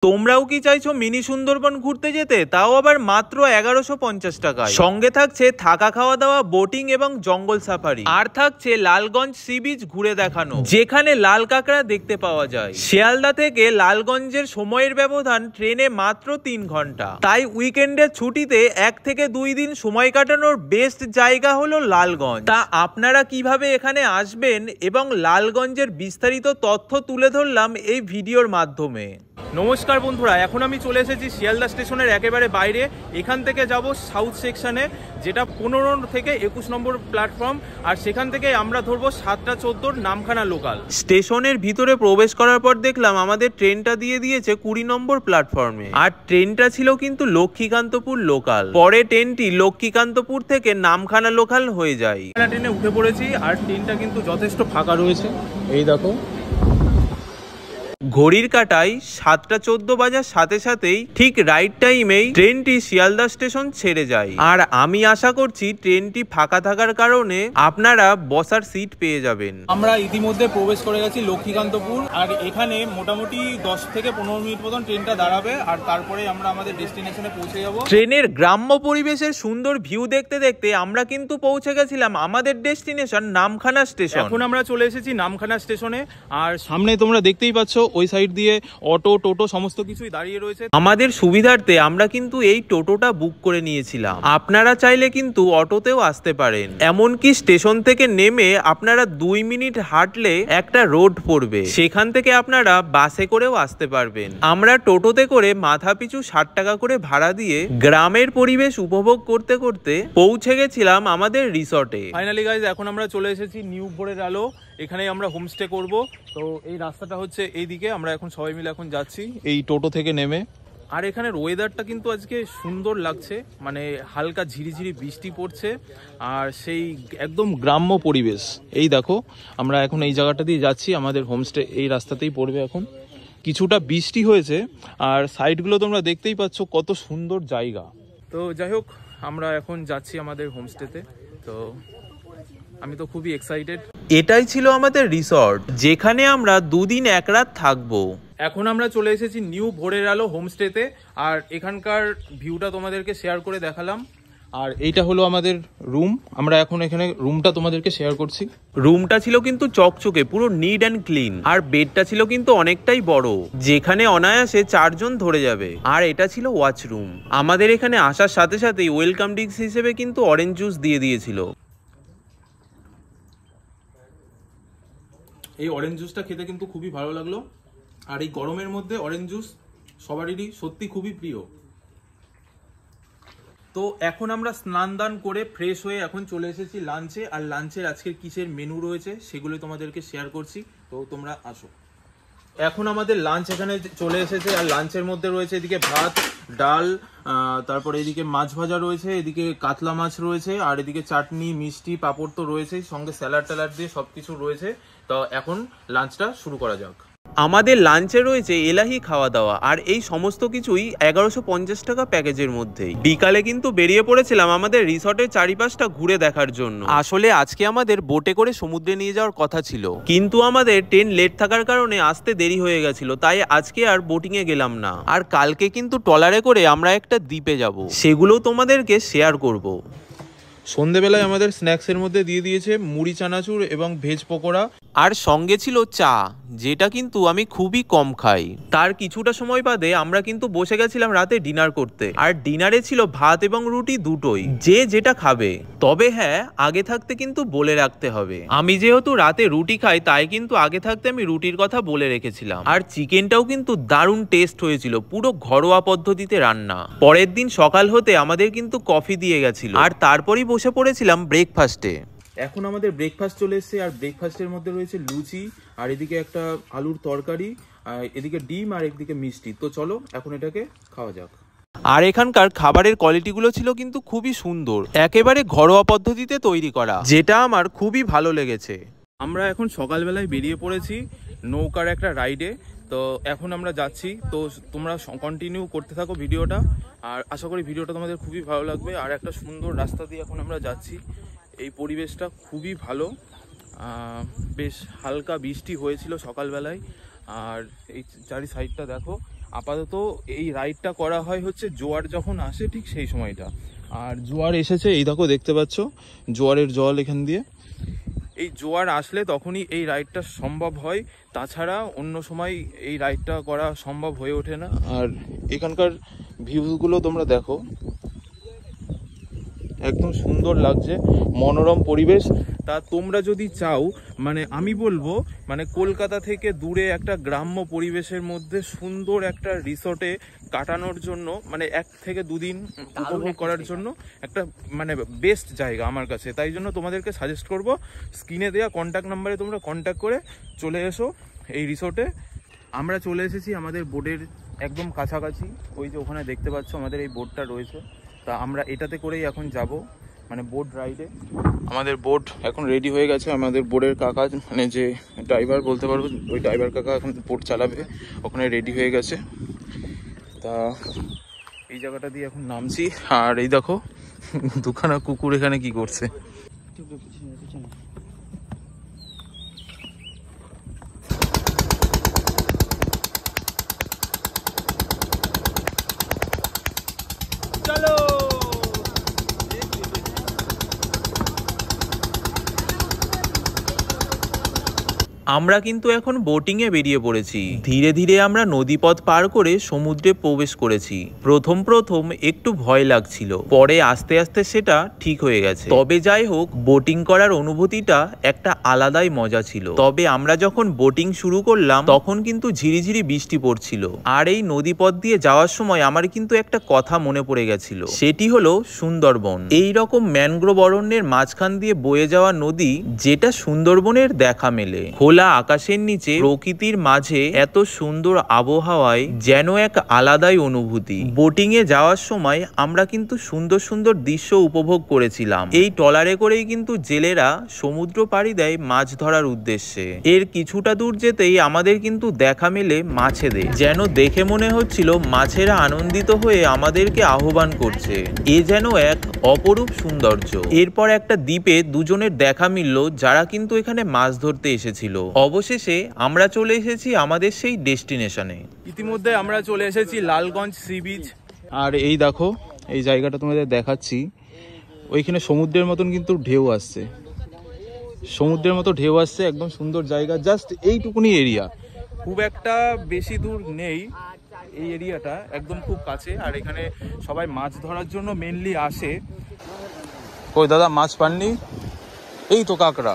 তোমরাও কি চাইছো মিনি সুন্দরবন ঘুরতে যেতে, তাও আবার মাত্র 1150 টাকায়? সঙ্গে থাকছে থাকা খাওয়া দাওয়া, বোটিং এবং জঙ্গল সাফারি, আর থাকছে লালগঞ্জ সি বিচ ঘুরে দেখানো, যেখানে লাল কাঁকড়া দেখতে পাওয়া যায়। শিয়ালদা থেকে লালগঞ্জের সময়ের ব্যবধান ট্রেনে মাত্র 3 ঘন্টা। তাই উইকেন্ডের ছুটিতে 1 থেকে 2 দিন সময় কাটানোর বেস্ট জায়গা হলো লালগঞ্জ। তা আপনারা কিভাবে এখানে আসবেন এবং লালগঞ্জের বিস্তারিত তথ্য তুলে ধরলাম এই ভিডিওর মাধ্যমে। নমস্কার বন্ধুরা, এখন আমি চলে এসেছি শিয়ালদা স্টেশনের একেবারে বাইরে। এখান থেকে যাব সাউথ সেকশনে, যেটা 15 থেকে 21 নম্বর প্ল্যাটফর্ম, আর সেখান থেকে আমরা ধরবো 7টা 14 নামখানা লোকাল। স্টেশনের ভিতরে প্রবেশ করার পর দেখলাম আমাদের ট্রেনটা দিয়ে দিয়েছে 20 নম্বর প্ল্যাটফর্মে, আর ট্রেনটা ছিল কিন্তু লক্ষ্মীকান্তপুর লোকাল। পরে ট্রেনটি লক্ষ্মীকান্তপুর থেকে নামখানা লোকাল হয়ে যায়। ট্রেনে উঠে পড়েছি, আর ট্রেনটা কিন্তু যথেষ্ট ফাঁকা রয়েছে। এই দেখো, ঘড়ির কাঁটায় 7টা 14 বাজার সাথে সাথেই ঠিক রাইট টাইমেই ট্রেনটি শিয়ালদা স্টেশন ছেড়ে যায়। আর আমি আশা করছি ট্রেনটি ফাঁকা থাকার কারণে আপনারা বসার সিট পেয়ে যাবেন। আমরা ইতিমধ্যে প্রবেশ করে গেছি লক্ষ্মীকান্তপুর, আর এখানে মোটামুটি 10 থেকে 15 মিনিট মতন ট্রেনটা দাঁড়াবে, আর তারপরে আমরা আমাদের ডেস্টিনেশনে পৌঁছে যাব। ট্রেনের গ্রাম্য পরিবেশের সুন্দর ভিউ দেখতে দেখতে আমরা কিন্তু পৌঁছে গেছিলাম আমাদের ডেস্টিনেশন নামখানা স্টেশন। এখন আমরা চলে এসেছি নামখানা স্টেশনে, আর সামনে তোমরা দেখতেই পাচ্ছ ওই সাইড দিয়ে অটো টোটো সমস্ত কিছুই দাঁড়িয়ে রয়েছে। আমাদের সুবিধার্থে আমরা কিন্তু এই টোটোটা বুক করে নিয়েছিলাম। আপনারা চাইলে কিন্তু অটোতেও আসতে পারেন। এমনকি স্টেশন থেকে নেমে আপনারা 2 মিনিট হাঁটলে একটা রোড পড়বে, সেখান থেকে আপনারা বাসে করেও আসতে পারবেন। আমরা টোটোতে করে মাথা পিছু 60 টাকা করে ভাড়া দিয়ে গ্রামের পরিবেশ উপভোগ করতে করতে পৌঁছে গেছিলাম আমাদের রিসর্টে। ফাইনালি গাইজ, এখন আমরা চলে এসেছি নিউ ভোরের আলো। এখানে আমরা হোমস্টে করব। তো এই রাস্তাটা হচ্ছে এইদিকে, আমরা এখন সবাই মিলে এখন যাচ্ছি এই টোটো থেকে নেমে। আর এখানের ওয়েদারটা কিন্তু আজকে সুন্দর লাগছে, মানে হালকা ঝিরিঝিরি বৃষ্টি পড়ছে, আর সেই একদম গ্রাম্য পরিবেশ। এই দেখো, আমরা এখন এই জায়গাটা দিয়ে যাচ্ছি, আমাদের হোমস্টে এই রাস্তাতেই পড়বে। এখন কিছুটা বৃষ্টি হয়েছে, আর সাইডগুলো তোমরা দেখতেই পাচ্ছ কত সুন্দর জায়গা। তো যাই হোক, আমরা এখন যাচ্ছি আমাদের হোমস্টেতে। তো আমি তো খুবই এক্সাইটেড। এটাই ছিল আমাদের রিসর্ট, যেখানে আমরা 2 দিন 1 রাত থাকবো। এখন আমরা চলে এসেছি নিউ ভোরের আলো হোমস্টেতে, আর এখানকার ভিউটা তোমাদেরকে শেয়ার করে দেখালাম। আর এইটা হলো আমাদের রুম। আমরা এখন এখানে রুমটা তোমাদেরকে শেয়ার করছি। রুমটা ছিল কিন্তু চকচকে, পুরো নিট অ্যান্ড ক্লিন, আর বেডটা ছিল কিন্তু অনেকটাই বড়, যেখানে অনায়াসে 4 জন ধরে যাবে। আর এটা ছিল ওয়াচরুম। আমাদের এখানে আসার সাথে সাথেই ওয়েলকাম ড্রিঙ্কস হিসেবে কিন্তু অরেঞ্জ জুস দিয়ে দিয়েছিল। এই অরেঞ্জ জুসটা খেতে কিন্তু খুবই ভালো লাগলো, আর এই গরমের মধ্যে অরেঞ্জ জুস সবারই সত্যি খুবই প্রিয়। তো এখন আমরা স্নান দান করে ফ্রেশ হয়ে এখন চলে এসেছি লাঞ্চে, আর লাঞ্চের আজকের কিসের মেনু রয়েছে সেগুলো তোমাদেরকে শেয়ার করছি। তো তোমরা আসো। এখন আমাদের লাঞ্চ এখানে চলে এসেছে, আর লাঞ্চের মধ্যে রয়েছে এদিকে ভাত, ডাল, তারপরে এদিকে মাছ ভাজা রয়েছে, এদিকে কাতলা মাছ রয়েছে, আর এদিকে চাটনি, মিষ্টি, পাঁপড় তো রয়েছেই, সঙ্গে স্যালাড ট্যালাড দিয়ে সবকিছু রয়েছে। তো এখন লাঞ্চটা শুরু করা যাক। আমাদের লাঞ্চে রয়েছে এলাহি খাওয়া দাওয়া, আর এই সমস্ত কিছুই 1150 টাকা প্যাকেজের মধ্যেই। বিকালে কিন্তু বেরিয়ে পড়েছিলাম আমাদের রিসর্টের চারিপাশটা ঘুরে দেখার জন্য। আসলে আজকে আমাদের বোটে করে সমুদ্রে নিয়ে যাওয়ার কথা ছিল, কিন্তু আমাদের ট্রেন লেট থাকার কারণে আসতে দেরি হয়ে গেছিল, তাই আজকে আর বোটিং এ গেলাম না। আর কালকে কিন্তু ট্রলারে করে আমরা একটা দ্বীপে যাব, সেগুলো তোমাদেরকে শেয়ার করব। সন্ধেবেলায় আমাদের স্ন্যাক্সের মধ্যে দিয়ে দিয়েছে মুড়ি চানাচুর এবং ভেজ পকোড়া, আর সঙ্গে ছিল চা, যেটা কিন্তু আমি খুবই কম খাই। তার কিছুটা সময় বাদে আমরা কিন্তু বসে গেছিলাম রাতে ডিনার করতে, আর ডিনারে ছিল ভাত এবং রুটি দুটোই, যে যেটা খাবে। তবে হ্যাঁ, আগে থাকতে কিন্তু বলে রাখতে হবে। আমি যেহেতু রাতে রুটি খাই, তাই কিন্তু আগে থাকতে আমি রুটির কথা বলে রেখেছিলাম। আর চিকেনটাও কিন্তু দারুণ টেস্ট হয়েছিল, পুরো ঘরোয়া পদ্ধতিতে রান্না। পরের দিন সকাল হতে আমাদের কিন্তু কফি দিয়ে গেছিল, আর তারপরই বসে পড়েছিলাম ব্রেকফাস্টে। এখন আমাদের ব্রেকফাস্ট চলে এসেছে, আর ব্রেকফাস্টের মধ্যে রয়েছে লুচি, আর এদিকে একটা আলুর তরকারি, আর এদিকে ডিম, আর একদিকে মিষ্টি। তো চলো এখন এটাকে খাওয়া যাক। আর এখানকার খাবারের কোয়ালিটিগুলো ছিল কিন্তু খুবই সুন্দর, একেবারে ঘরোয়া পদ্ধতিতে তৈরি করা, যেটা আমার খুবই ভালো লেগেছে। আমরা এখন সকালবেলায় বেরিয়ে পড়েছি নৌকার একটা রাইডে। তো এখন আমরা যাচ্ছি, তো তোমরা কন্টিনিউ করতে থাকো ভিডিওটা, আর আশা করি ভিডিওটা তোমাদের খুবই ভালো লাগবে। আর একটা সুন্দর রাস্তা দিয়ে এখন আমরা যাচ্ছি। এই পরিবেশটা খুবই ভালো, বেশ হালকা বৃষ্টি হয়েছিল সকালবেলায়, আর এই চারি সাইডটা দেখো। আপাতত এই রাইডটা করা হয় হচ্ছে জোয়ার যখন আসে ঠিক সেই সময়টা। আর জোয়ার এসেছে, এই দেখো দেখতে পাচ্ছ জোয়ারের জল এখান দিয়ে। এই জোয়ার আসলে তখনই এই রাইডটা সম্ভব হয়, তাছাড়া অন্য সময় এই রাইডটা করা সম্ভব হয়ে ওঠে না। আর এখানকার ভিউগুলো তোমরা দেখো, একদম সুন্দর লাগছে, মনোরম পরিবেশ। তা তোমরা যদি চাও, মানে আমি বলবো, মানে কলকাতা থেকে দূরে একটা গ্রাম্য পরিবেশের মধ্যে সুন্দর একটা রিসর্টে কাটানোর জন্য, মানে 1 থেকে 2 দিন উপভোগ করার জন্য একটা মানে বেস্ট জায়গা আমার কাছে। তাই জন্য তোমাদেরকে সাজেস্ট করব, স্ক্রিনে দেওয়া কন্ট্যাক্ট নাম্বারে তোমরা কন্ট্যাক্ট করে চলে এসো এই রিসর্টে। আমরা চলে এসেছি আমাদের বোর্ডের একদম কাছাকাছি, ওই যে ওখানে দেখতে পাচ্ছ আমাদের এই বোর্ডটা রয়েছে। তা আমরা এটাতে করেই এখন যাব, মানে বোট রাইডে। আমাদের বোট এখন রেডি হয়ে গেছে, আমাদের বোর্ডের কাকা, মানে যে ড্রাইভার বলতে পারবো, ওই ড্রাইভার কাকা এখন বোট চালাবে, ওখানে রেডি হয়ে গেছে। তা এই জায়গাটা দিয়ে এখন নামছি। আর এই দেখো দুখানা কুকুর এখানে কি করছে। আমরা কিন্তু এখন বোটিংয়ে বেরিয়ে পড়েছি। ধীরে ধীরে আমরা নদীপথ পার করে সমুদ্রে প্রবেশ করেছি। প্রথম একটু ভয় লাগছিল, পরে আস্তে আস্তে সেটা ঠিক হয়ে গেছে। তবে যাই হোক, বোটিং করার অনুভূতিটা একটা আলাদাই মজা ছিল। তবে আমরা যখন বোটিং শুরু করলাম তখন কিন্তু ঝিরিঝিরি বৃষ্টি পড়ছিল। আর এই নদীপথ দিয়ে যাওয়ার সময় আমার কিন্তু একটা কথা মনে পড়ে গেছিল, সেটি হলো সুন্দরবন। এই রকম ম্যানগ্রোভ অরণ্যের মাঝখান দিয়ে বয়ে যাওয়া নদী, যেটা সুন্দরবনের দেখা মেলে। খোলা আকাশের নিচে প্রকৃতির মাঝে এত সুন্দর আবহাওয়ায় যেন এক আলাদাই অনুভূতি। বোটিং এ যাওয়ার সময় আমরা কিন্তু সুন্দর সুন্দর দৃশ্য উপভোগ করেছিলাম। এই ট্রলারে করেই কিন্তু জেলেরা সমুদ্র পাড়ি দেয় মাছ ধরার উদ্দেশ্যে। এর কিছুটা দূর যেতেই আমাদের কিন্তু দেখা মেলে মাছেদের, যেন দেখে মনে হচ্ছিল মাছেরা আনন্দিত হয়ে আমাদেরকে আহ্বান করছে। এ যেন এক অপরূপ সৌন্দর্য। এরপর একটা দ্বীপে দুজনের দেখা মিলল, যারা কিন্তু এখানে মাছ ধরতে এসেছিল। অবশেষে আমরা চলে এসেছি আমাদের সেই ডেস্টিনেশনে। ইতিমধ্যে আমরা চলে এসেছি লালগঞ্জ সি বিচ। আর এই দেখো এই জায়গাটা তোমাদের দেখাচ্ছি, ওইখানে সমুদ্রের মতন কিন্তু ঢেউ আসছে, সমুদ্রের মতো ঢেউ আসছে, একদম সুন্দর জায়গা। জাস্ট এইটুকুনি এরিয়া, খুব একটা বেশি দূর নেই এই এরিয়াটা, একদম খুব কাছে। আর এখানে সবাই মাছ ধরার জন্য মেনলি আসে। কই দাদা মাছ পাননি? এই তো কাঁকড়া,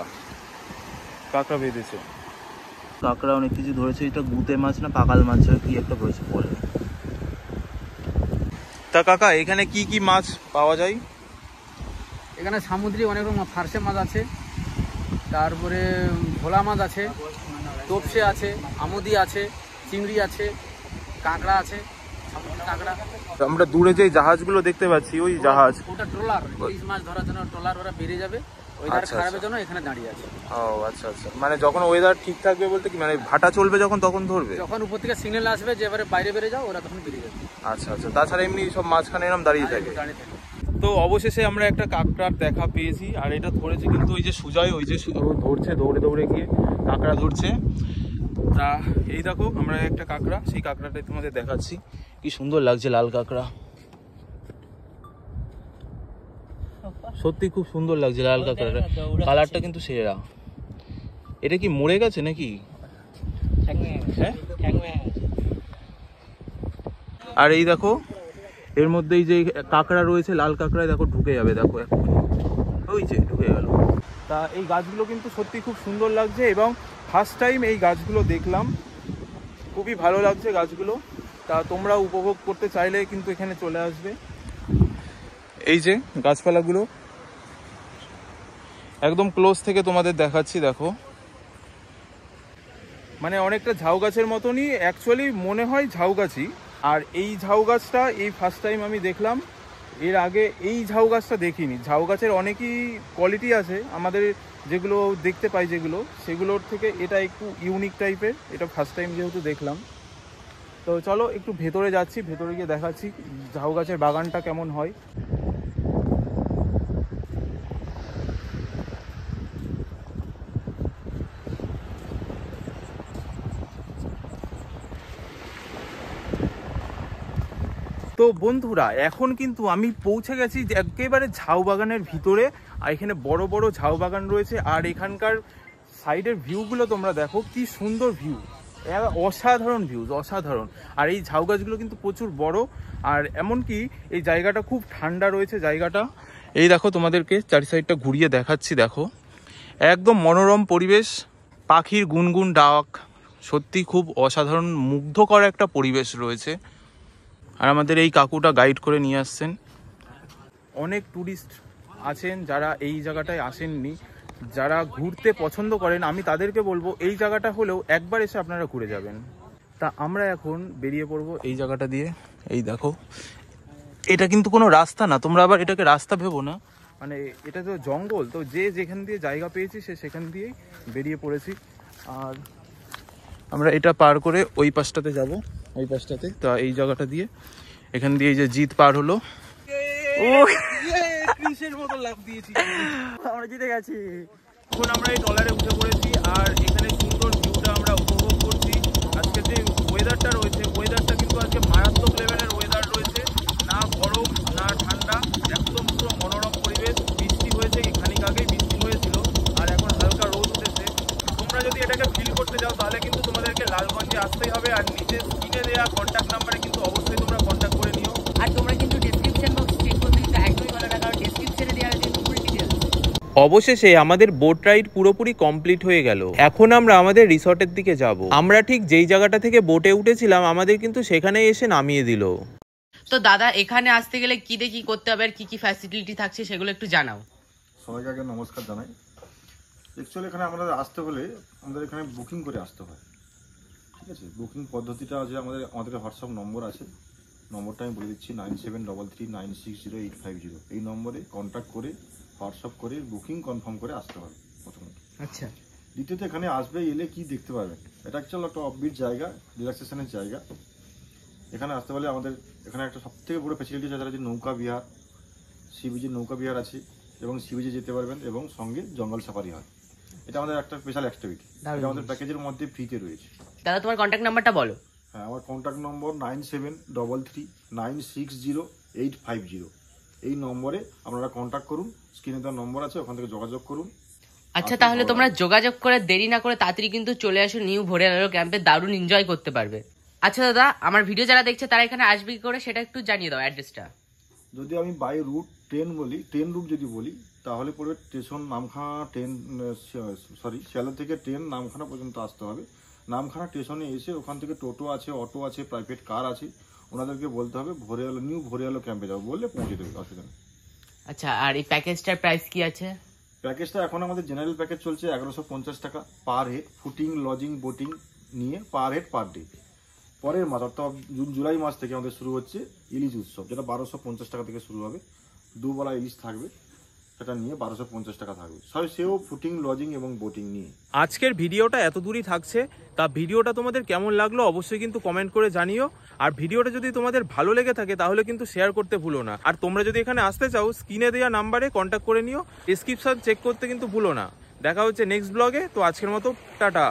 কাঁকড়া বেঁধেছে, কাঁকড়া অনেক কিছু ধরেছে। এটা গুতে মাছ না পাকাল মাছ কি একটা ধরেছে বলে। তা কাকা এখানে কি কি মাছ পাওয়া যায়? এখানে সামুদ্রিক অনেক রকম ফার্সে মাছ আছে, তারপরে ভোলা মাছ আছে, তোপসে আছে, আমুদি আছে, চিংড়ি আছে, কাঁকড়া আছে, কাঁকড়া। আমরা দূরে যে জাহাজগুলো দেখতে পাচ্ছি, ওই জাহাজ, ওটা ট্রলার, ইলিশ মাছ ধরার জন্য ট্রলার ওরা বেরিয়ে যাবে, ওয়েদার খারাপের জন্য এখানে দাঁড়িয়ে আছে। ও আচ্ছা আচ্ছা, মানে যখন ওয়েদার ঠিক থাকবে বলতে কি, মানে ভাটা চলবে যখন তখন ধরবে? যখন উপর থেকে সিগন্যাল আসবে যে এবারে বাইরে বেরিয়ে যাও, ওরা তখন বেরিয়ে যাবে। আচ্ছা আচ্ছা, তাছাড়া এমনি সব মাঝখানে এরকম দাঁড়িয়ে থাকে। তো অবশেষে আমরা একটা কাঁকড়ার দেখা পেয়েছি। আর এটা ধরেছে কিন্তু ওই যে সুজয়, ওই যে ধরছে দৌড়ে দৌড়ে গিয়ে কাঁকড়া ধরছে। তা এই দেখো আমরা একটা কাঁকড়া, সেই কাঁকড়াটাই তোমাদের দেখাচ্ছি। কি সুন্দর লাগছে লাল কাঁকড়া, সত্যি খুব সুন্দর লাগছে লাল কাঁকড়াটা, কালারটা কিন্তু সেরা। এটা কি মরে গেছে নাকি? হ্যাঁ। আর এই দেখো এর মধ্যেই যে কাঁকড়া রয়েছে, লাল কাঁকড়ায় দেখো ঢুকে যাবে, দেখো এখন ওই যে ঢুকে গেল। তা এই গাছগুলো কিন্তু সত্যি খুব সুন্দর লাগছে, এবং ফার্স্ট টাইম এই গাছগুলো দেখলাম, খুবই ভালো লাগছে গাছগুলো। তা তোমরা উপভোগ করতে চাইলে কিন্তু এখানে চলে আসবে। এই যে গাছপালাগুলো একদম ক্লোজ থেকে তোমাদের দেখাচ্ছি, দেখো মানে অনেকটা ঝাউ গাছের মতনই অ্যাকচুয়ালি মনে হয় ঝাউ গাছই। আর এই ঝাউ গাছটা এই ফার্স্ট টাইম আমি দেখলাম, এর আগে এই ঝাউ গাছটা দেখিনি। ঝাউ গাছের অনেকই কোয়ালিটি আছে আমাদের যেগুলো দেখতে পাই, যেগুলো সেগুলোর থেকে এটা একটু ইউনিক টাইপের, এটা ফার্স্ট টাইম যেহেতু দেখলাম। তো চলো একটু ভেতরে যাচ্ছি, ভেতরে গিয়ে দেখাচ্ছি ঝাউ গাছের বাগানটা কেমন হয়। তো বন্ধুরা এখন কিন্তু আমি পৌঁছে গেছি একেবারে ঝাউ বাগানের ভিতরে। আর এখানে বড় বড় ঝাউ বাগান রয়েছে, আর এখানকার সাইডের ভিউগুলো তোমরা দেখো, কি সুন্দর ভিউ, অসাধারণ ভিউজ, অসাধারণ। আর এই ঝাউ গাছগুলো কিন্তু প্রচুর বড়, আর এমনকি এই জায়গাটা খুব ঠান্ডা রয়েছে জায়গাটা। এই দেখো তোমাদেরকে চারি সাইডটা ঘুরিয়ে দেখাচ্ছি, দেখো একদম মনোরম পরিবেশ, পাখির গুনগুন ডাক, সত্যি খুব অসাধারণ মুগ্ধকর একটা পরিবেশ রয়েছে। আর আমাদের এই কাকুটা গাইড করে নিয়ে আসছেন। অনেক ট্যুরিস্ট আছেন যারা এই জায়গাটায় আসেননি, যারা ঘুরতে পছন্দ করেন, আমি তাদেরকে বলবো এই জায়গাটা হলেও একবার এসে আপনারা ঘুরে যাবেন। তা আমরা এখন বেরিয়ে পড়বো এই জায়গাটা দিয়ে। এই দেখো, এটা কিন্তু কোনো রাস্তা না, তোমরা আবার এটাকে রাস্তা ভেবো না, মানে এটা তো জঙ্গল, তো যে যেখান দিয়ে জায়গা পেয়েছি সে সেখান দিয়েই বেরিয়ে পড়েছি। আর আমরা এটা পার করে ওই পাশটাতে যাব, ওই পাশটাতে। তো এই জায়গাটা দিয়ে, এখান দিয়ে এই যে জিত পার হলো, ক্রিসের মতো লাফ দিয়েছি, আমরা জিতে গেছি। এখন আমরা এই ট্রলারে উঠে পড়েছি, আর এখানে সুন্দর ভিউটা আমরা উপভোগ করছি। আজকে যে ওয়েদারটা রয়েছে, ওয়েদারটা কিন্তু আজকে মারাত্মক লেভেলের ওয়েদার রয়েছে, না গরম না ঠান্ডা, একদম পুরো মনোরম পরিবেশ। বৃষ্টি হয়েছে, খানিক আগেই বৃষ্টি হয়েছিল, আর এখন হালকা রোদ উঠেছে। তোমরা যদি এটাকে ফিল করতে যাও তাহলে কিন্তু তোমাদেরকে লালগঞ্জে আসতেই হবে, আর নিচে স্ক্রিনে দেওয়া কন্ট্যাক্ট নাম্বারে কিন্তু অবশ্যই তোমরা কন্ট্যাক্ট করে নিও। আর তোমরা কিন্তু ডেসক্রিপশন বক্স চেক করতে কিন্তু একদমই ভালো না, কারণ ডেসক্রিপশনে দেওয়া আছে ফুল ডিটেইলস। অবশেষে আমাদের বোট রাইড পুরোপুরি কমপ্লিট হয়ে গেল। এখন আমরা আমাদের রিসর্টের দিকে যাব। আমরা ঠিক যেই জায়গাটা থেকে বোটে উঠেছিলাম আমাদের কিন্তু সেখানে এসে নামিয়ে দিল। তো দাদা, এখানে আসতে গেলে কি দেখি করতে হবে আর কি কি ফ্যাসিলিটি থাকছে সেগুলো একটু জানাও। সবাইকে আগে নমস্কার জানাই। অ্যাকচুয়ালি এখানে আমাদের আসতে হলে আমাদের এখানে বুকিং করে আসতে হয়, ঠিক আছে। বুকিং পদ্ধতিটা আছে, আমাদের হোয়াটসঅ্যাপ নম্বর আছে, নম্বরটা আমি বলে দিচ্ছি 9733960850। এই নম্বরে কন্ট্যাক্ট করে হোয়াটসঅ্যাপ করে বুকিং কনফার্ম করে আসতে হবে প্রথমত। আচ্ছা। দ্বিতীয়ত এখানে আসবে, এলে কি দেখতে পাবেন, এটা অ্যাকচুয়ালি একটা অফবিট জায়গা, রিল্যাক্সেশনের জায়গা। এখানে আসতে হলে আমাদের এখানে একটা সবথেকে বড় ফ্যাসিলিটি আছে, যে নৌকা বিহার, সি বিচের নৌকা বিহার আছে, এবং সি বিচে যেতে পারবেন, এবং সঙ্গে জঙ্গল সাফারি হয়। এটা আমাদের একটা স্পেশাল অ্যাক্টিভিটি, এটা আমাদের প্যাকেজের মধ্যে ফ্রিতে রয়েছে। দাদা, তোমার কন্ট্যাক্ট নাম্বারটা বলো। হ্যাঁ, আমার কন্ট্যাক্ট নম্বর 9733960850। এই নম্বরে আপনারা কন্ট্যাক্ট করুন, স্ক্রিনে দেওয়া নম্বর আছে, ওখান থেকে যোগাযোগ করুন। আচ্ছা, তাহলে তোমরা যোগাযোগ করে দেরি না করে তাড়াতাড়ি কিন্তু চলে আসো নিউ ভোরেয়ালো ক্যাম্পে, দারুণ এনজয় করতে পারবে। আচ্ছা দাদা, আমার ভিডিও যারা দেখছে তারা এখানে আসবে কি করে সেটা একটু জানিয়ে দাও, অ্যাড্রেসটা। যদি আমি বাই রুট ট্রেন বলি, ট্রেন রুট যদি বলি, তাহলে পড়বে স্টেশন নামখানা, শিয়ালদা থেকে ট্রেন নামখানা পর্যন্ত আসতে হবে। নামখানা স্টেশনে এসে ওখান থেকে টোটো আছে, অটো আছে, প্রাইভেট কার আছে, ওনাদেরকে বলতে হবে ভোরেয়ালো, নিউ ভোরেয়ালো ক্যাম্পে যাবো বললে পৌঁছে দেবে, অসুবিধা নেই। আচ্ছা, আর এই প্যাকেজটার প্রাইস কি আছে? প্যাকেজটা এখন আমাদের জেনারেল প্যাকেজ চলছে 1150 টাকা per head, fooding lodging boating নিয়ে পার হেড পার ডে। পরের মাস অর্থাৎ জুলাই মাস থেকে আমাদের শুরু হচ্ছে ইলিশ উৎসব, যেটা 1250 টাকা থেকে শুরু হবে। দুবেলা ইলিশ থাকবে, সেটা নিয়ে 1250 টাকা থাকবে, সেও ফুটিং লজিং এবং বোটিং নিয়ে। আজকের ভিডিওটা এত দূরই থাকছে। তা ভিডিওটা তোমাদের কেমন লাগলো অবশ্যই কিন্তু কমেন্ট করে জানিও। আর ভিডিওটা যদি তোমাদের ভালো লেগে থাকে তাহলে কিন্তু শেয়ার করতে ভুলো না। আর তোমরা যদি এখানে আসতে চাও স্ক্রিনে দেওয়া নাম্বারে কন্ট্যাক্ট করে নিও, ডেসক্রিপশন চেক করতে কিন্তু ভুলো না। দেখা হচ্ছে নেক্সট ব্লগে। তো আজকের মতো টাটা।